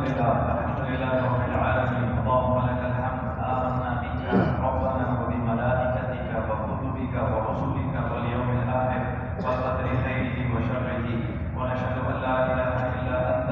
لله رب العالمين. اللهم لك الحمد. آمنا بك ربنا وبملائكتك وكتبك ورسلك واليوم الآخر وقدر خيره وشره، ونشهد أن لا إله إلا أنت.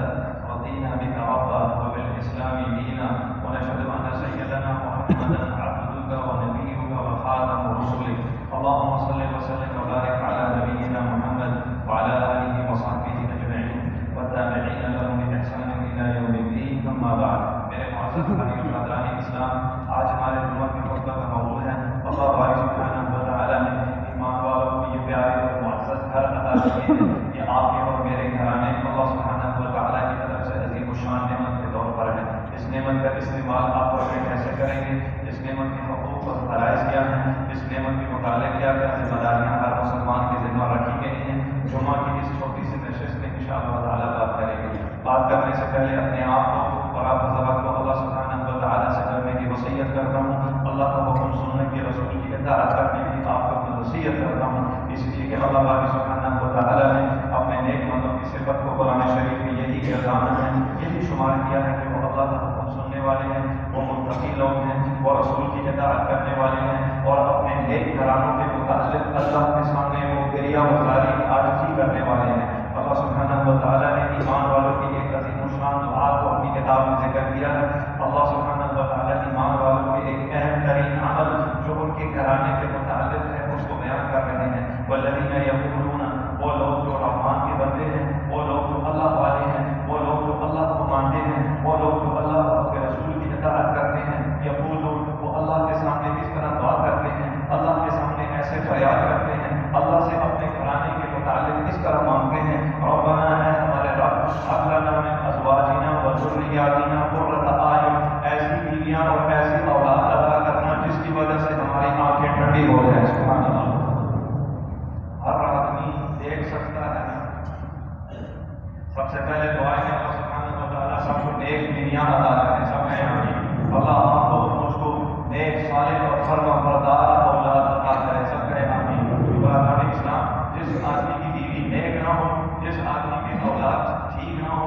رضينا بك ربا وبالإسلام دينا، ونشهد أن سيدنا محمدا عبدك ونبيك وخاتم رسلك. اللهم صل وسلم وبارك على نبينا محمد وعلى آله وصحبه أجمعين والتابعين لهم بإحسان إلى يوم الدين. أما بعد. میرے معزز بھائیو برادران اسلام، آج ہمارے جمعہ کی خطبہ کا موضوع ہے اللہ بارک سبحانہ و تعالیٰ نے ایمان والوں کو یہ پیارے اور معزز گھر عطا کیے ہیں. یہ آپ کے اور میرے گھرانے اللہ سبحانہ و تعالیٰ کی طرف سے عظیم الشان نعمت کے طور پر ہے. اس نعمت کا استعمال آپ اور میں کیسے کریں گے، اس نعمت کے حقوق اور فرائض کیا ہیں، اس نعمت کے متعلق کیا کیا ذمہ داریاں ہر مسلمان کے ذمہ رکھی گئی ہیں، جمعہ کی اس چھوٹی سی نشست میں انشاءاللہ تعالیٰ بات کریں گے. بات کرنے سے پہلے اپنے آپ کو اور آپ کو اللہ سبحانہ و تعالیٰ سے کرنے کی وصیت کرتا ہوں. اللہ کا حکم سننے کی، رسول کی اطاعت کرنے کی آپ کو اپنی وصیت کرتا ہوں، اس لیے کہ اللہ بارک سبحانہ و تعالیٰ نے اپنے نیک بندوں کی صفت کو قرآن شریف میں یہی کردار ہے، یہی شمار کیا ہے کہ وہ اللہ کا حکم سننے والے ہیں، وہ متقی لوگ ہیں، وہ رسول کی اطاعت کرنے والے ہیں، اور اپنے نیک گھرانوں کے متعلق اللہ کے سامنے وہ گریہ وزاری عاجزی کرنے والے ہیں. اللہ سبحانہ و تعالیٰ نے ایمان والوں کی ایک عظیم الشان دعا کو اپنی کتاب میں ذکر کیا ہے. اللہ سبحانہ و تعالیٰ ایمان والوں کے ایک اہم ترین عمل جو ان کے گھرانے کے متعلق ہے اس کو بیان کر رہے ہیں. والذین یقولون، وہ لوگ جو رحمان کے بندے ہیں، وہ لوگ جو اللہ والے ہیں، وہ لوگ جو اللہ کو مانتے ہیں، وہ لوگ جو اللہ اور اس کے رسول کی اطاعت کرتے ہیں. یقولون، وہ اللہ کے سامنے کس طرح دعا کرتے ہیں، اللہ کے سامنے ایسے فریاد کرتے ہیں، اللہ سے اپنے گھرانے کے متعلق اس طرح مانگتے ہیں، ربنا، ہے ہمارے رب، هب لنا من ازواجنا وذریاتنا قرۃ اعین، ایسی بیویاں اور ایسی اولاد عطا کرنا جس کی وجہ سے ہماری آنکھیں ٹھنڈی ہو جائیں. سبحان اللہ. ہر آدمی دیکھ سکتا ہے نا. سب سے پہلے دعا ہے کہ اللہ سبحانہ و تعالیٰ سب کو نیک بیویاں عطا کریں. سب میں آمین. اللہ آپ کو مجھ کو نیک صالح اور فرما بردار اولاد عطا کرے. سب کہے آمین. برادران اسلام، جس آدمی کی بیوی نیک نہ ہو، جس آدمی کی اولاد ٹھیک نہ ہو،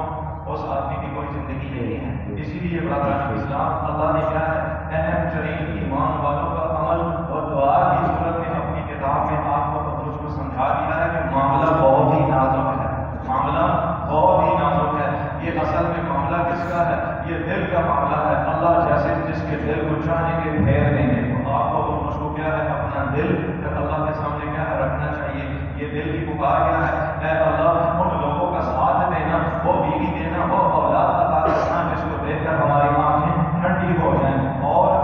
اس آدمی کی کوئی زندگی نہیں ہے. اسی لیے برادران اسلام، اللہ نے کیا ہے اہم ترین ایمان والوں کا عمل اور دعا کی صورت میں اپنی کتاب میں آپ کو مجھ کو سمجھا دیا ہے کہ معاملہ بہت ہی نازک ہے. معاملہ بہت ہی نازک ہے. یہ اصل میں معاملہ کس کا ہے؟ یہ دل کا معاملہ ہے. اللہ جیسے جس کے دل کو چاہیں گے پھیر دیں گے. تو آپ کو مجھ کو کیا ہے اپنا دل پھر اللہ کے سامنے کیا ہے رکھنا چاہیے. یہ دل کی پکار کیا ہے؟ اے اللہ، ان لوگوں کا ساتھ دینا، وہ بیوی دینا، وہ اولاد عطا کرنا جس کو دیکھ کر ہماری آنکھیں ٹھنڈی ہو جائیں. اور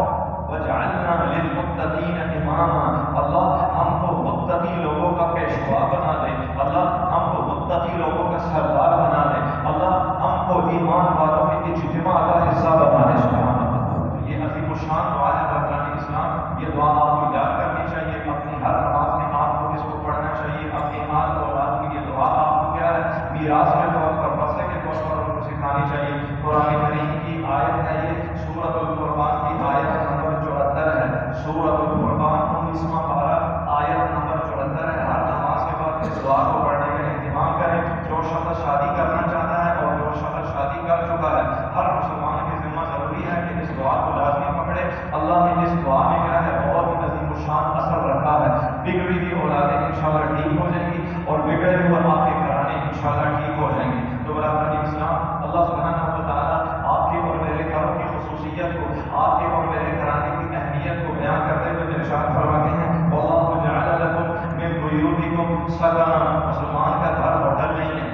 وجعلنا للمتقین اماما، اللہ ہم کو متقی لوگوں کا پیشوا بنا دے. اللہ ہم کو متقی لوگوں کا سردار بنا دے. اللہ ہم کو ایمان والوں کے اجتماع کا حصہ بنا دے. سبحان اللہ. یہ عظیم الشان دعا ہے برادران اسلام. یہ دعا آپ کو یاد کرنی چاہیے. اپنی ہر نماز میں آپ کو اس کو پڑھنا چاہیے. اپنی آل اولاد کی یہ دعا آپ کو کیا ہے میراث کے طور پر، ورثے کے طور پر ان کو سکھانی چاہیے. قرآن کریم کی آیت ہے یہ، سورۃ الفرقان کی آیت نمبر 74 ہے. سورۃ الفرقان 19واں پارہ آیت نمبر 74 ہے. ہر نماز کے بعد اس دعا کو پڑھنے کا اہتمام کریں. جو شخص شادی کرنا چاہتا ہے اور جو شخص شادی کر چکا ہے، ہر مسلمان کی ذمہ ضروری ہے کہ اس دعا کو لازمی پکڑے. اللہ نے اس دعا میں کیا ہے بہت ہی عظیم الشان اثر رکھا ہے. بگڑی ہوئی اولادیں انشاءاللہ ٹھیک ہو جائیں گی اور بگڑے ہوئے آپ کے گھرانے انشاءاللہ ٹھیک ہو جائیں گے. تو برادران اسلام، اللہ سبحانہ و تعالیٰ آپ کے اور میرے گھروں کی خصوصیت کو، آپ کے اور میرے گھرانے کی اہمیت کو بیان کرتے ہوئے ارشاد فرماتے ہیں واللہ جعل لکم من بیوتکم سکنا. مسلمان کا گھر ہوٹل نہیں ہے.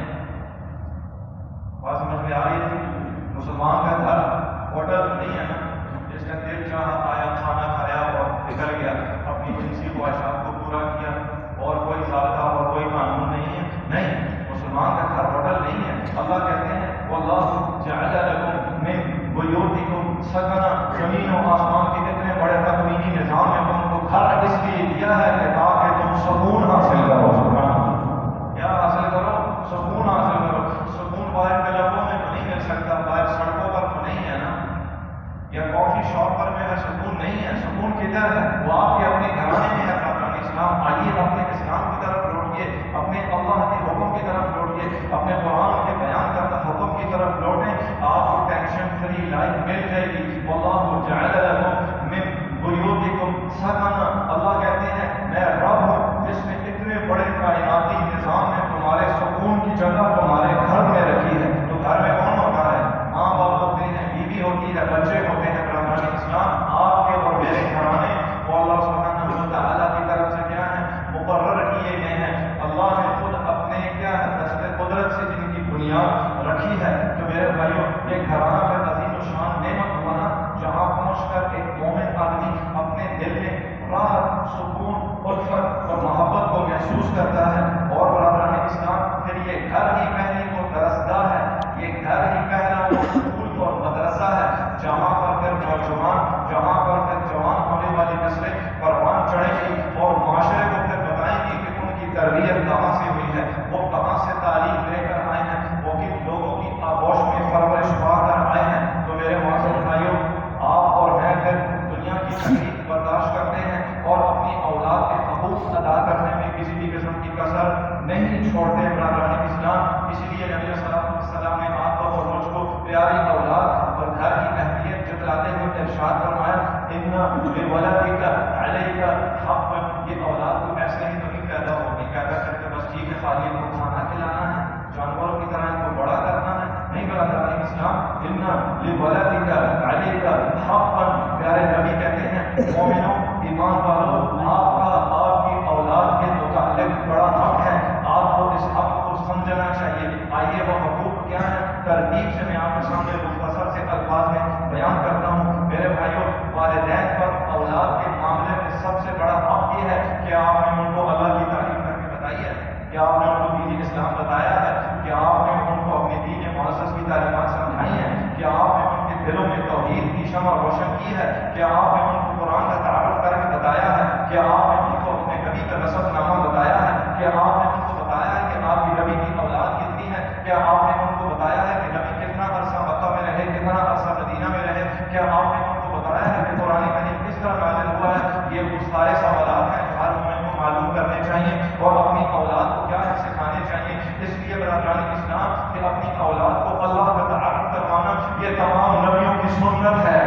بات سمجھ میں آ رہی ہے؟ مسلمان کا گھر ہوٹل نہیں ہے نا جس کا دل چاہا آیا، کھانا کھایا اور نکل گیا، اپنی جنسی خواہشات کو پورا کیا، اور کوئی ضابطہ اور کوئی قانون نہیں ہے. نہیں، مسلمان کا گھر ہوٹل نہیں ہے. اللہ کہتے ہیں واللہ جعل لکم من بیوتکم سکنا. زمین و آسمان کے اتنے بڑے تکوینی نظام میں تم کو گھر اس لیے دیا ہے کہ تاکہ تم سکون حاصل کرو. کیا حاصل کرو؟ سکون حاصل کرو. سکون باہر کلبوں میں تو نہیں مل سکتا، باہر سڑکوں پر تو نہیں ہے نا، یا کافی شاپ پر جو ہے سکون نہیں ہے. پیاری اولاد اور گھر کی اہمیت جتلاتے ہوئے ارشاد فرمایا ان لولدک علیک حق، یہ اولاد کو ایسے ہی کبھی پیدا ہوگی پیدا کر کے بس ٹھیک ہے خالی ان کو کھانا کھلانا ہے، جانوروں کی طرح ان کو بڑا کرنا ہے، نہیں برادران اسلام، ان لولدک علیک حق، پیارے نبی کہتے ہیں مومنوں ایمان والوں آپ کی اولاد کے متعلق بڑا حق ہے، آپ کو اس حق کو سمجھنا چاہیے۔ آئیے وہ حقوق کیا ہے، ترتیب سے میں آپ کے سامنے مختصر سے الفاظ میں بیان کرتا ہوں۔ میرے بھائیوں، والدین پر اولاد کے معاملے میں سب سے بڑا حق یہ ہے کہ آپ نے ان کو اللہ کی تعریف کر کے بتائی ہے، کہ آپ نے ان کو دین اسلام بتایا ہے، کہ آپ نے ان کو اپنے دین معزز کی تعلیمات سمجھائی ہیں، کہ آپ نے ان کے دلوں میں توحید کی شمع روشن کی ہے، کہ آپ نے ان کو قرآن کا تعارف کر کے بتایا ہے، کہ آپ نے ان کو اپنے نبی کا نسب نامہ بتایا ہے، کہ آپ نے ان کو بتایا ہے کہ آپ کی نبی کی اولاد کتنی ہے، کہ آپ نے ان کو بتایا ہے کہ نبی کتنا عرصہ مکہ میں رہے، کتنا عرصہ مدینہ میں رہے، کہ آپ نے ان کو بتایا ہے کہ قرآن کریم کس طرح نازل ہوا ہے۔ یہ وہ سارے سوالات ہیں ہر مومن کو معلوم کرنے چاہیے اور اپنی اولاد کو کیا ہے سکھانے چاہیے۔ اس لیے برادران اسلام کہ اپنی اولاد کو اللہ کا تعارف کروانا یہ تمام نبیوں کی سنت ہے،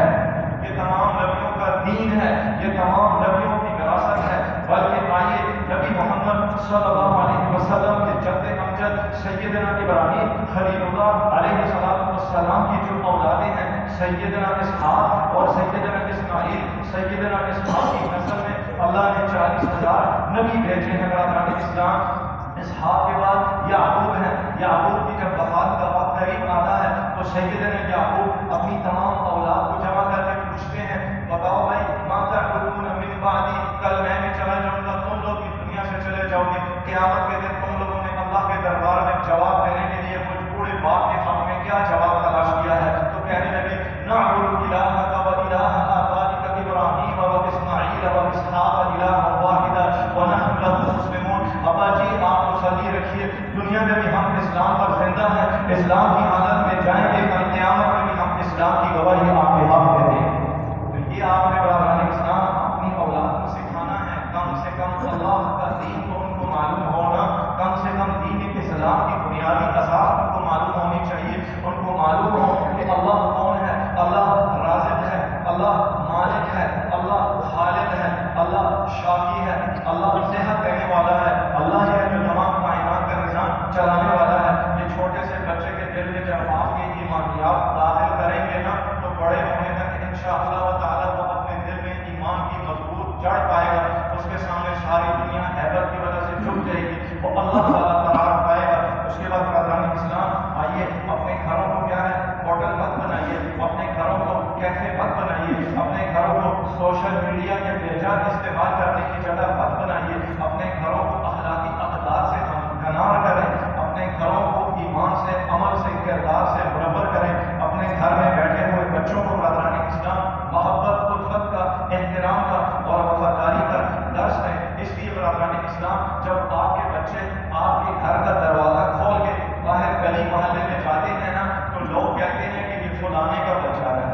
یہ تمام نبیوں کا دین ہے، یہ تمام نبیوں کی وراثت ہے۔ بلکہ آئیے نبی محمد صلی اللہ علیہ وسلم کے جد امجد سیدنا ابراہیم خلیل اللہ علیہ السلام کی جو اولادیں ہیں، سیدنا اسحاق اور سیدنا اسماعیل، سیدنا اسحاق کی نسل میں اللہ نے 40,000 نبی بھیجے ہیں برادران اسلام۔ اسحاق کے بعد یعقوب ہیں، یعقوب کی جب وفات کا وقت قریب آتا ہے تو سیدنا یعقوب اپنی تمام اولاد کو جمع کر کے پوچھتے ہیں بتاؤ بھائی ما تعبدون من بعدی، کل میں بھی چلا جاؤں گا، تم لوگ بھی دنیا سے چلے جاؤ گے، قیامت کے دن تم لوگوں نے اللہ کے دربار میں جواب دینے کے لیے مجھ بوڑھے باپ کے حق میں کیا جواب تلاش کیا ہے؟ تو کہنے لگے نعبد الہک و الہ آبائک ابراہیم و اسماعیل و اسحاق الہا واحدا ونحن لہ مسلمون۔ ابا جی آپ تسلی رکھیے، دنیا میں بھی ہم اسلام پر زندہ ہیں، اسلام کی حالت میں جائیں گے، کل قیامت میں بھی ہم اسلام کی گواہی آپ کے حق میں دیں گے۔ تو یہ آپ نے برادران اسلام اپنی اولاد کو سکھانا ہے، کم سے کم اللہ کا دین کو ان کو معلوم ہونا، کم سے کم دین اسلام کی بنیادی اساس ان کو معلوم ہونی چاہیے، ان کو معلوم ہو کہ اللہ کون ہے، اللہ رازق ہے، اللہ مالک ہے، اللہ خالق ہے، اللہ شافی ہے، اللہ صحت دینے والا ہے، اللہ ہے جو تمام کائنات کا نظام چلانے والا ہے۔ یہ چھوٹے سے بچے کے دل میں جب آپ کے ایمانیات داخل کریں گے نا تو بڑے ہونے تک انشاءاللہ تعالیٰ وہ اپنے دل میں ایمان کی مضبوط جڑ پائے گا، اس کے سامنے ساری دنیا ہیبت کی وجہ سے جھک جائے گی، وہ اللہ تعالیٰ قرار پائے گا۔ اس کے بعد برادران اسلام آئیے اپنے گھروں کو کیا ہے ہوٹل مت بنائیے، اپنے گھروں کو کیفے مت بنائیے، اپنے گھروں کو سوشل میڈیا کے بیجا استعمال کرنے کی جگہ مت بنائیے، اپنے گھروں کو اخلاقی اقدار سے ہمکنار کریں، اپنے گھروں کو ایمان سے، عمل سے، کردار سے منور کریں، اپنے گھر میں بیٹھے ہوئے بچوں کو برادران اسلام محبت، الفت کا، احترام کا اور وفاداری کا درس دیں۔ اس لیے برادران اسلام جب آپ کے بچے آپ کے گھر کا دروازہ کھول کے باہر گلی محلے میں جاتے ہیں نا تو لوگ کہتے ہیں کہ یہ فلانے کا بچہ ہے۔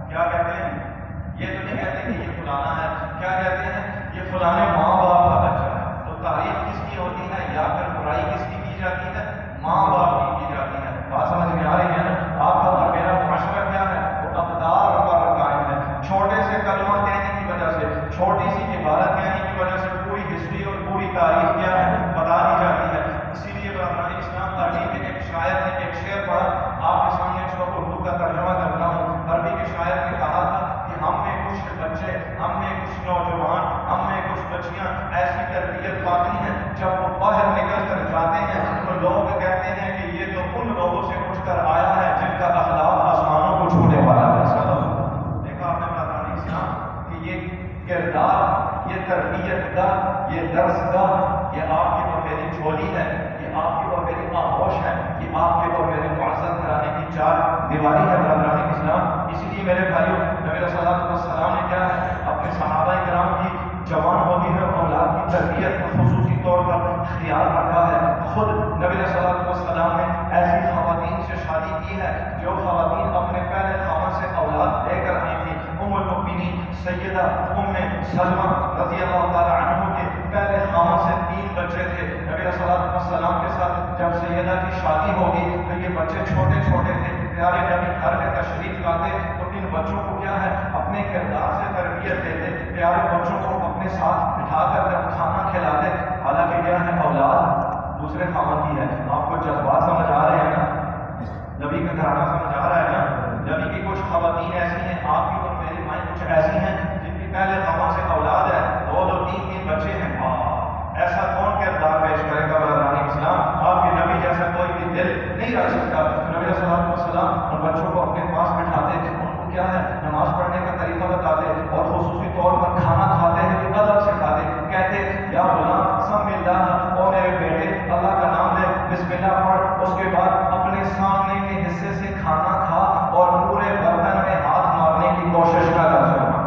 کیا کہتے ہیں؟ یہ تو نہیں کہتے کہ یہ فلانا ہے، کیا کہتے ہیں؟ یہ فلانے ماں باپ کا بچہ ہے۔ تو تعریف کس کی ہوتی ہے یا پھر برائی کس کی جاتی ہے؟ ماں باپ کی جاتی ہے۔ بات سمجھ میں آ رہی ہے نا؟ آپ کا اور میرا معاشرہ کیا ہے؟ وہ اقدار پر قائم ہے۔ چھوٹے سے کلمہ کہنے کی وجہ سے، چھوٹی سی عبارت کہنے کی وجہ سے پوری ہسٹری اور پوری تاریخ کیا ہے بتا دی جاتی ہے۔ اسی لیے برادران اسلام عربی کے ایک شاعر نے ایک شعر پڑھا، آپ کے سامنے اس کو اردو کا ترجمہ کرتا ہوں۔ عربی کے شاعر نے کہا تھا کہ ہم میں کچھ بچے، ہم میں کچھ نوجوان، ہم میں کچھ بچیاں ایسی تربیت پاتی ہیں جب وہ باہر نکل کر جاتے ہیں تو لوگ کہتے ہیں کہ یہ تو ان لوگوں سے اٹھ کر آیا ہے جن کا اخلاق آسمانوں کو چھونے والا ہے۔ دیکھا آپ نے برادران اسلام کہ یہ کردار، یہ تربیت کا، یہ درس کا، یہ آپ کی اور میری جھولی ہے، یہ آپ کی اور میری آغوش ہے، یہ آپ کے اور میرے معزز گھرانے کی چار دیواری ہے برادران اسلام۔ اسی لیے میرے بھائیوں نبی صلی اللہ علیہ وسلم نے کیا ہے اپنے صحابہ کرام کی جوان ہوتی ہے اولاد کی تربیت کا خصوصی طور پر خیال رکھا ہے۔ خود نبی صلی اللہ علیہ وسلم نے ایسی خواتین سے شادی کی ہے جو خواتین اپنے پہلے خاوند سے اولاد لے کر آئی تھی۔ ام المؤمنین سیدہ ام سلمہ رضی اللہ تعالی عنہ کے پہلے خاوند سے 3 بچے تھے۔ نبی صلی اللہ علیہ وسلم کے ساتھ جب سیدہ کی شادی ہوگی تو یہ بچے چھوٹے چھوٹے تھے، پیارے نبی گھر پیارے بچوں کو اپنے ساتھ بٹھا کر جب کھانا کھلاتے، حالانکہ کیا ہے اولاد دوسرے خاوند کی ہے، آپ کو جذبات سمجھ آ رہے ہیں نا، نبی کا گھرانہ سمجھ آ رہا ہے نا، نبی کی کچھ خواتین ایسی ہیں، آپ کی اور میری مائیں کچھ ایسی ہیں جن کی پہلے خاوند سے اولاد ہے، 2 3 بچے ہیں، ایسا کون کردار پیش کرے گا برادران اسلام؟ آپ کے نبی جیسا کوئی بھی دل نہیں رکھ سکتا۔ نبی صلی اللہ علیہ وسلم ان بچوں کو اپنے پاس بٹھاتے، ان کو کیا ہے نماز پڑھنے کا طریقہ بتاتے، اور خصوصی طور پر کھانا کھاتے ہیں تو ادب سکھاتے، کہتے یا غلام سم اللہ، او میرے بیٹے اللہ کا نام لے، بسم اللہ پڑھ، اس کے بعد اپنے سامنے کے حصے سے کھانا کھا اور پورے برتن میں ہاتھ مارنے کی کوشش نہ کر سکتا۔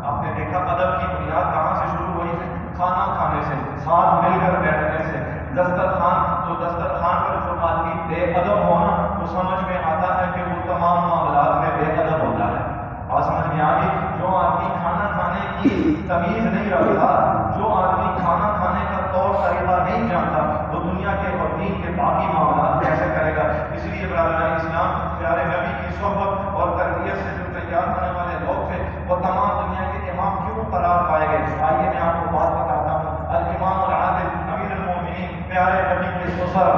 آپ نے دیکھا ادب کی بنیاد کہاں سے شروع ہوئی ہے؟ کھانا کھانے سے، ساتھ مل کر بیٹھنے سے۔ دسترخوان پر جو آدمی بے ادب ہونا، تو سمجھ میں آتا ہے کہ وہ تمام معاملات میں بے ادب ہوتا ہے۔ اور سمجھ میں آ گئی، جو آدمی کھانا کھانے کی تمیز نہیں رکھتا، جو آدمی کھانا کھانے کا طور طریقہ نہیں جانتا، وہ دنیا کے اور دین کے باقی معاملات کیسے کرے گا؟ اس لیے برادران اسلام، پیارے نبی کی صحبت اور تربیت سے جو تیار ہونے والے لوگ تھے، وہ تمام دنیا کے امام کیوں قرار پائے گئے؟ آئیے میں آپ کو بات بتاتا ہوں۔ الامام العادل امیر المومنین پیارے نبی کے سسر،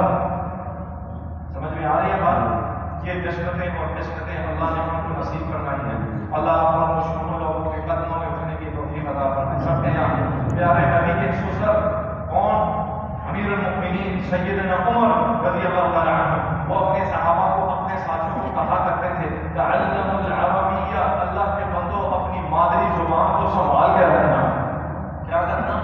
سمجھ میں آ رہی ہے بات؟ یہ دشمتیں اور دشمتیں اللہ نے ہم کو نصیب فرمائی ہیں۔ اللہ آپ کو مشہور لوگوں کے قدموں میں اٹھنے کی توفیق عطا فرمائے۔ سب کے یہاں پیارے نبی کے سسر کون؟ امیر المؤمنین سیدنا عمر رضی اللہ تعالیٰ عنہ، وہ اپنے صحابہ کو، اپنے ساتھیوں کو کہا کرتے تھے تعلموا العربیہ، اللہ کے بندوں اپنی مادری زبان کو سنبھال کے رکھنا۔ کیا کرنا؟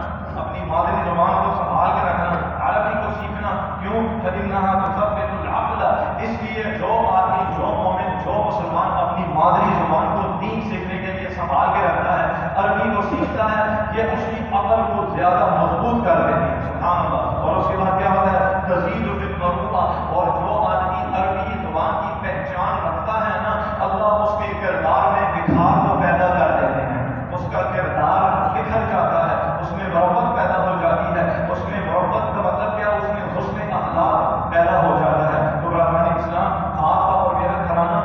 اپنی مادری زبان کو سنبھال کے رکھنا، عربی کو سیکھنا۔ کیوں؟ فإنها تثبت العقل، اس لیے جو آدمی، جو مومن، جو مسلمان اپنی مادری زبان کو دین سیکھنے کے لیے سنبھال کے رکھتا ہے، عربی کو سیکھتا ہے، یہ اس کی عقل کو زیادہ مضبوط کر دیتی ہے۔ سبحان اللہ۔ اور اس کے بعد کیا ہوتا ہے؟ تزید فی المروءہ، اور جو آدمی عربی زبان کی پہچان رکھتا ہے نا، اللہ اس کے کردار میں نکھار کو پیدا کر دیتے ہیں، اس کا کردار نکھر جاتا ہے، اس میں محبت پیدا ہو جاتی ہے، اس میں محبت کا مطلب کیا؟ اس میں حسن اخلاق پیدا ہو جاتا ہے۔ تو برادران اسلام، آپ کا اور میرا گھرانہ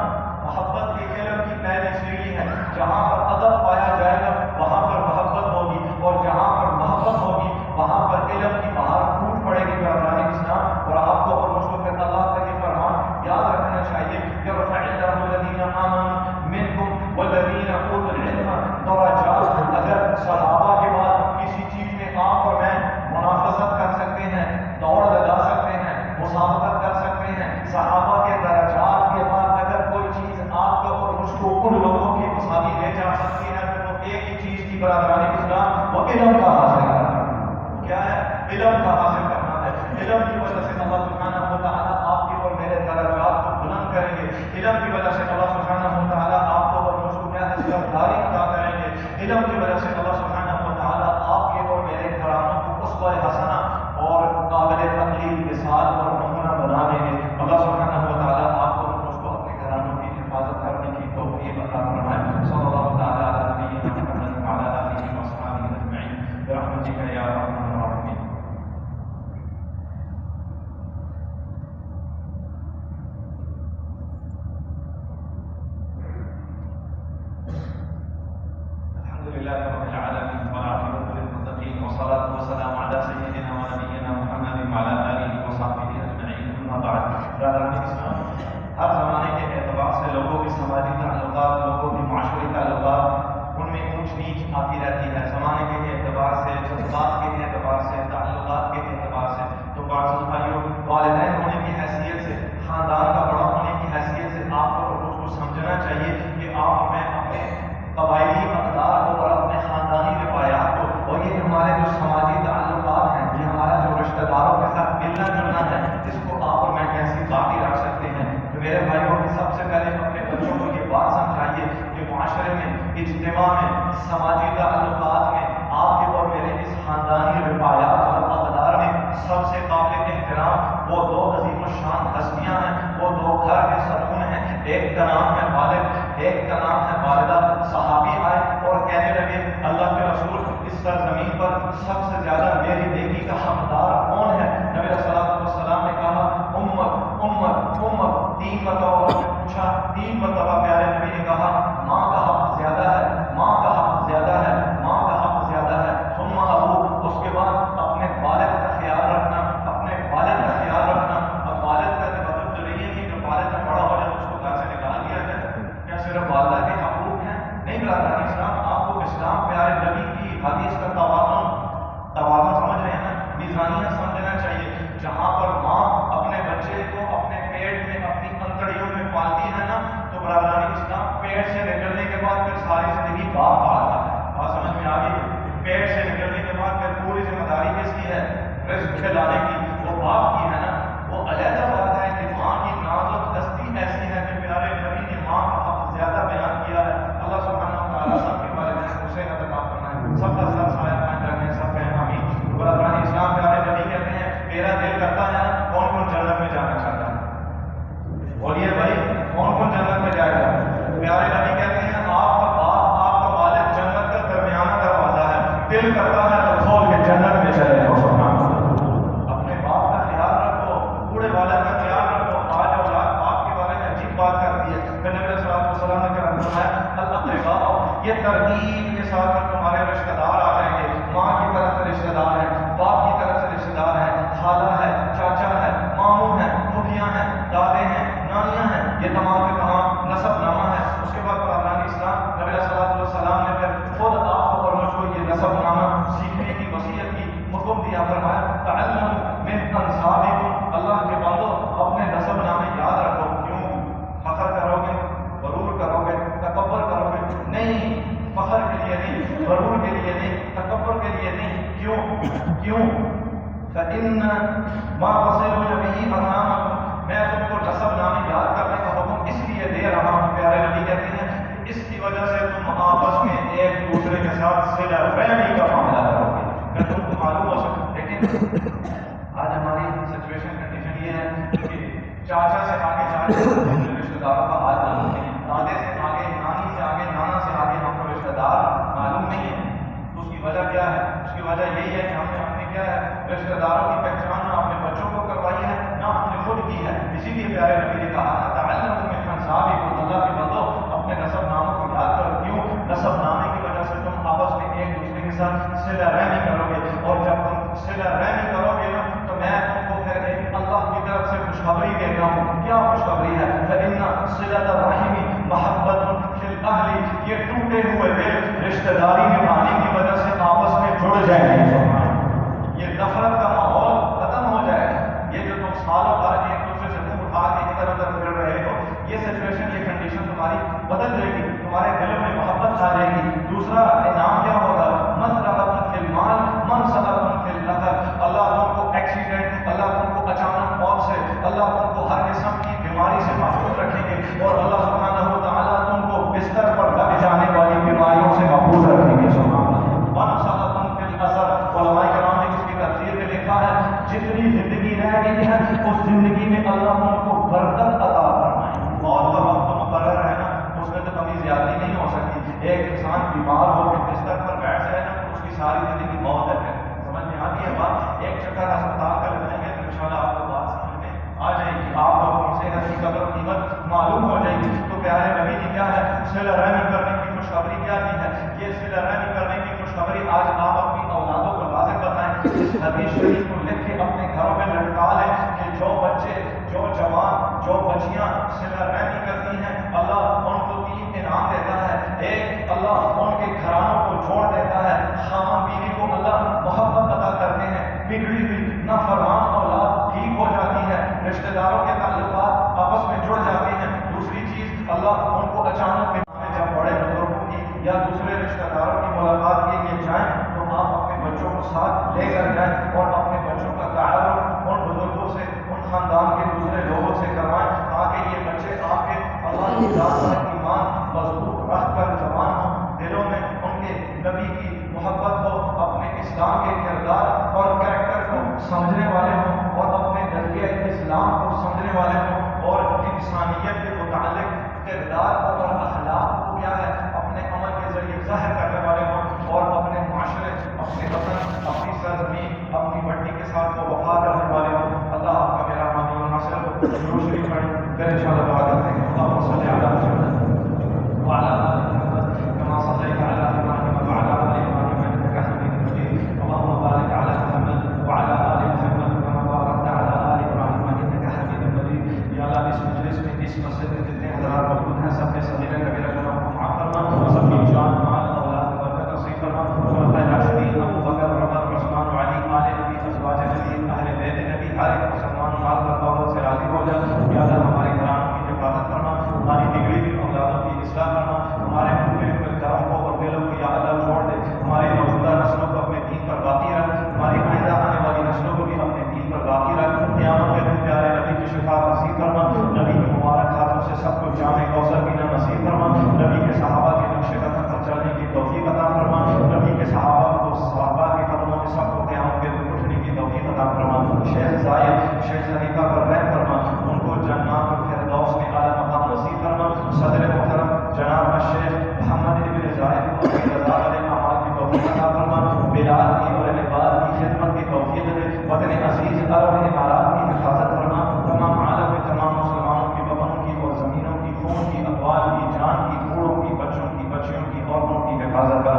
محبت کے علم کی پہلی سیڑھی ہے۔ جہاں پر ادب پایا جائے گا وہاں پر محبت ہوگی، اور جہاں پر محبت ہوگی وہاں پر علم کی بہار پھوٹ پڑے گی برادران اسلام۔ اور آپ کو اور مجھ کو پھر اللہ کا یہ فرمان یاد رکھنا چاہیے کہ رفع اللہ الذین آمنوا منکم والذین اوتوا العلم درجات۔ اگر صحابہ کے بعد کسی چیز میں آپ اور میں منافست کر سکتے ہیں، دوڑ لگا سکتے ہیں، مسابقت کر سکتے ہیں، صحابہ کے درجات کے بعد اگر کوئی چیز آپ کو اور مجھ کو ان لوگوں کی مساوی لے جا سکتی ہے، تو وہ ایک ہی چیز کی برادران اسلام، وہ علم کا حاصل کرنا۔ کیا ہے؟ علم کا حاصل کرنا ہے۔ علم کی وجہ سے اللہ سبحانہ و تعالیٰ آپ کے اور میرے درجات کو بلند کریں گے۔ علم کی وجہ سے اللہ سبحانہ و تعالیٰ آپ کو اور مجھ کو کیا ہے؟ سرداری عطا کریں گے۔ علم کی وجہ سے اللہ سبحانہ و تعالیٰ آپ کے اور میرے گھرانوں کو اسوہ حسنہ اور قابل تقلید مثال اور نمونہ بنا دیں گے۔ اللہ سبحانہ و تعالیٰ آپ کو اور مجھ کو اپنے گھرانوں کی حفاظت کرنے کی توفیق عطا فرمائے۔ صلی اللہ تعالیٰ علی نبینا محمد وعلی آلہ وصحبہ اجمعین برحمتک یا ارحم الراحمین۔ الحمدللہ رب العالمین والعاقبۃ للمتقین والصلاۃ والسلام علی سیدنا و نبینا محمد وعلی آلہ وصحبہ اجمعین، اما بعد۔ برادران اسلام، ہر زمانے کے اعتبار سے لوگوں کے سماجی تعلقات، لوگوں کے معاشرتی تعلقات، ان میں اونچ نیچ آتی رہتی ہے، زمانے کے اعتبار سے، جذبات کے اعتبار سے، تعلقات کے اعتبار سے۔ تو بعض بھائیوں، والدین ہونے کی حیثیت سے، خاندان کا بڑا ہونے کی حیثیت سے آپ کو اور مجھ کو سمجھنا چاہیے کہ آپ اور میں اپنے قبائلی اقدار کو اور اپنے خاندانی روایات کو، اور یہ ہمارے جو سماجی تعلقات ہیں، یہ ہمارا جو رشتہ داروں کے ساتھ ملنا جلنا ہے، اس کو آپ اور میں کیسے باقی رکھ سکتے ہیں۔ تو میرے بھائیوں، سب سے پہلے اپنے بچوں کو یہ بات سمجھائیے کہ معاشرے میں، اجتماع میں، سماجی تعلقات میں آپ کے اور میرے اس خاندانی روایات اور اقدار میں سب سے قابل احترام وہ 2 عظیم الشان ہستیاں ہیں، وہ 2 گھر کے ستون ہیں۔ ایک کا نام ہے والد، ایک کا نام ہے والدہ۔ صحابی آئے اور کہنے لگے اللہ کے رسول، اس سرزمین پر سب سے زیادہ میری نیکی کا حقدار کون ہے؟ نبی صلی اللہ علیہ وسلم نے کہا امت امت امت۔ 3 مرتبہ پوچھا، 3 مرتبہ پیارے نبی نے کہا ماں کا حق زیادہ ہے، ماں کا حق زیادہ ہے، ماں کا بعد پھر ساری زندگی باپ پالتا ہے. بات سمجھ میں آ گئی؟ پیٹ سے نکلنے کے بعد پھر پوری ذمہ داری کس کی ہے؟ رزق کھلانے کی، وہ باپ کی ہے نا. وہ علیحدہ بات ہے کہ ماں کی نازک دستی ایسی ہے کہ پیارے نبی نے ماں کا حق زیادہ بیان کیا ہے. اللہ سبحانہ و تعالیٰ سب کے والدین کو حسین عطا فرمائے، سب کا سر سایہ قائم رکھیں، سب کہیں آمین. برادران اسلام پیارے نبی کہتے ہیں میرا دل کرتا ہے نا کون کون جنت میں جانا چاہتا ہے؟ بولیے بھائی کون کون جنت میں جائے گا؟ پیارے نبی کہتے ہیں آپ کا باپ آپ کا والد جنت کا درمیانہ دروازہ ہے، دل کرتا ہے تو کھول کے جنت میں چلے جاؤ. اپنے باپ کا خیال رکھو، بوڑھے والد کا خیال رکھو. آج اولاد باپ کے بارے میں عجیب بات کرتی ہے. پھر نبی صلی اللہ علیہ وسلم نے فرمایا الاقرباء، یہ ترتیب کے ساتھ تمہارے رشتہ دار آ جائیں گے. ماں کی طرف سے رشتہ دار ہیں، باپ کی طرف سے رشتہ دار ہیں، خالہ ہے، چاچا ہے، ماموں ہیں، پھوپھیاں ہیں، دادے ہیں، نانیاں ہیں. یہ تمام کے تمام نسب نامہ ہے. اس کے بعد برادران اسلام نبی صلی اللہ علیہ وسلم نے پھر خود آپ کو اور مجھ کو یہ نسب نامہ سیکھنے کی وصیت کی حکم دیا. فرمایا تعلموا من انسابکم، اللہ کے بندو اپنے نسب نامے یاد رکھو. کیوں؟ فخر کرو گے، غرور کرو گے، تکبر کرو گے؟ نہیں، فخر کے لیے نہیں، غرور کے لیے نہیں، تکبر کے لیے نہیں. کیوں؟ فإن ما تصلون به أرحامكم، میں تم کو نسب نامے یاد کرنے کا حکم اس لیے دے رہا ہوں. پیارے نبی کہتے ہیں اس کی وجہ سے تم آپس میں ایک دوسرے کے ساتھ صلہ رحمی کا معاملہ کرو گے. اگر تم کو معلوم ہو سکے، لیکن آج ہماری سچویشن کنڈیشن یہ ہے کہ چاچا سے آگے رشتہ داروں کا حال معلوم نہیں، دادے سے آگے، نانی سے آگے، نانا سے آگے ہم کو رشتہ دار معلوم نہیں ہے. تو اس کی وجہ کیا ہے؟ اس کی وجہ یہی ہے کہ ہم نے اپنے کیا ہے رشتہ داروں کی پہچان نہ اپنے بچوں کو کروائی ہے نہ ہم نے خود کی ہے. اسی لیے پیارے نبی نے کہا تعلموا من انسابکم، اللہ کے بندو اپنے نسب ناموں کو یاد کرو. کیوں؟ نسب نامے کی وجہ سے تم آپس میں ایک دوسرے کے ساتھ صلہ رحمی کرو گے. اور جب تم صلہ رحمی کرو گے نا تو میں تم کو پھر ایک اللہ کی طرف سے خوشخبری دیتا ہوں. کیا خوشخبری ہے؟ فإن صلة الرحم محبة فی الأہل، یہ ٹوٹے ہوئے دل رشتہ داری نبھانے کی وجہ سے آپس میں جڑ جائیں گے. یہ نفرت کا ماحول ختم ہو جائے گا. یہ جو تم سالوں بعد ایک دوسرے سے منہ اٹھا کے ادھر ادھر پھر رہے ہو، یہ سچویشن، یہ کنڈیشن تمہاری بدل جائے گی، تمہارے دلوں میں محبت آ جائے گی. دوسرا انعام کیا ہوگا؟ مسرۃ فی المال منصبۃ فی الاثر. اللہ تم کو ایکسیڈنٹ، اللہ تم کو اچانک موت سے، اللہ تم کو ہر قسم کی بیماری سے محفوظ رکھیں گے. اور اللہ سبحانہ و تعالیٰ تم کو بستر پر لگ جانے والی بیماریوں سے محفوظ رکھیں گے. سبحان اللہ. منصبۃ فی الاثر، علماء کرام نے اس کی تفسیر میں لکھا ہے جتنی زندگی رہ گئی ہے اس زندگی میں اللہ تم کو برکت عطا فرمائے. موت کا وقت مقرر ہے نا، اس میں تو کمی زیادتی نہیں ہو سکتی. ایک انسان بیمار ہو کے بستر پر بیٹھ جائے نا تو اس کی ساری زندگی موت ہے. سمجھ میں آتی ہے بات؟ ایک چکر ہسپتال کا لگائیں گے تو انشاءاللہ آپ کو بات سمجھ میں آ جائے گی. آپ کو اپنی صحت کی قدر و قیمت معلوم ہو جائے گی. تو پیارے نبی نے کیا ہے صلہ رحمی کرنے کی خوشخبری کیا دی ہے؟ یہ صلہ رحمی کرنے کی خوشخبری آج آپ اپنی اولادوں کو لازم بتائیں. اس حدیث شریف کو لکھ کے اپنے گھروں میں لٹکا لیں کہ جو بچے، جو جوان، جو بچیاں صلہ رحمی کرتی ہیں اللہ ان کو 3 انعام دیتا ہے. ایک، اللہ ان کے گھرانوں کو جوڑ دیتا ہے. خاوند بیوی کو اللہ محبت عطا کرتے ہیں. بگڑی ہوئی نافرمان اولاد ٹھیک ہو جاتی ہے. رشتہ داروں کے تعلقات آپس میں جڑ جاتے ہیں. دوسری چیز، اللہ ان کو اچانک جب بڑے بزرگوں کی یا دوسرے رشتہ داروں کی ملاقات کے لیے جائیں تو آپ اپنے بچوں کو ساتھ لے کر جائیں اور اپنے بچوں کا تعارف ان بزرگوں سے، ان خاندان کے دوسرے لوگوں سے کروائیں تاکہ یہ بچے آپ کے اللہ کی ذات پر ایمان مضبوط رکھ کر جوان ہوں، دلوں میں ان کے نبی کی محبت ہو، اپنے اسلام کے کردار اور کریکٹر کو سمجھنے والے ہوں اور اپنے درجے اسلام کو سمجھنے والے ہوں اور انسانیت کے متعلق کردار اور اخلاق کو کیا ہے اپنے عمل کے ذریعے ظاہر کرنے والے ہوں اور اپنے معاشرے، اپنے وطن، اپنی سرزمین، اپنی مٹی کے ساتھ وہ وفا کرنے والے ہوں. اللہ آپ کا میرا مانی و ناصر درود شریف پڑھیں، پھر انشاءاللہ دعا کرتے ہیں. اللہم صلی علی محمد وعلی آل محمد کما صلیت علی ابراہیم وعلی آل ابراہیم انک حمید مجید. اللہم بارک علی محمد وعلی آل محمد کما بارکت علی آل ابراہیم انک حمید مجید. یا اللہ اس مجلس میں، اس مسجد میں جتنے حضرات موجود ہیں سب کے صغیرہ کبیرہ گناہوں کو معاف فرما، سب کی جان مال اولاد برکت نصیب فرما. خلفائے راشدین ابو بکر، عمر، عثمان و علی، آل نبی، ازواج نبی، اہل بیت نبی، ہر ایک مسلمان مال اور دولت سے راضی ہو جائے. یا اللہ ہمارے گھرانوں کی هذا